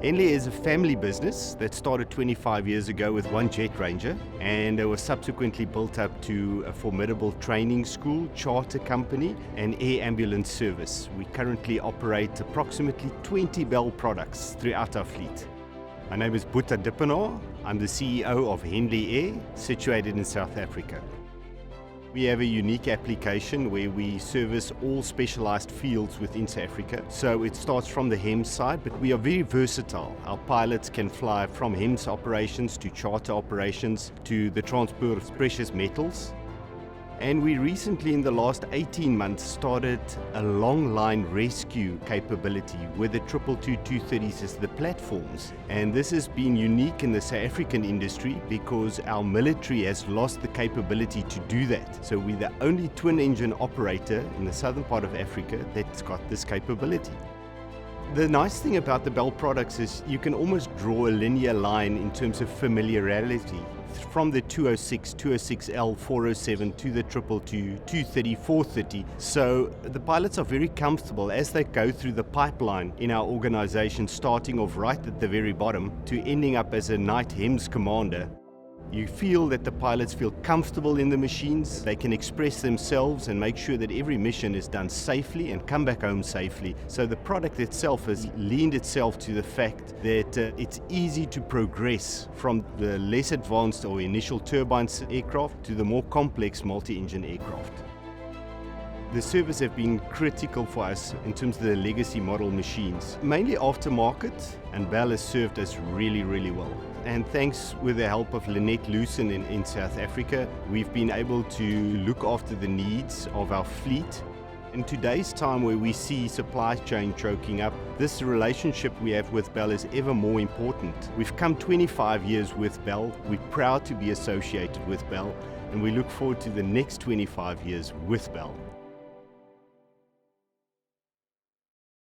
Henley is a family business that started 25 years ago with one jet ranger, and it was subsequently built up to a formidable training school, charter company and air ambulance service. We currently operate approximately 20 Bell products throughout our fleet. My name is Boeta Dippenaar. I'm the CEO of Henley Air, situated in South Africa. We have a unique application where we service all specialized fields within South Africa. So it starts from the HEMS side, but we are very versatile. Our pilots can fly from HEMS operations to charter operations to the transport of precious metals. And we recently, in the last 18 months, started a Longline Rescue capability with the 222-230s as the platforms. And this has been unique in the South African industry because our military has lost the capability to do that. So we're the only twin-engine operator in the southern part of Africa that's got this capability. The nice thing about the Bell products is you can almost draw a linear line in terms of familiarity. From the 206, 206L, 407 to the 222, 230, 430. So the pilots are very comfortable as they go through the pipeline in our organization, starting off right at the very bottom to ending up as a night HEMS commander. You feel that the pilots feel comfortable in the machines. They can express themselves and make sure that every mission is done safely and come back home safely. So the product itself has leaned itself to the fact that it's easy to progress from the less advanced or initial turbine aircraft to the more complex multi-engine aircraft. The service have been critical for us in terms of the legacy model machines, mainly aftermarket, and Bell has served us really well. And thanks with the help of Lynette Loosen in South Africa, we've been able to look after the needs of our fleet. In today's time where we see supply chain choking up, this relationship we have with Bell is ever more important. We've come 25 years with Bell, we're proud to be associated with Bell, and we look forward to the next 25 years with Bell.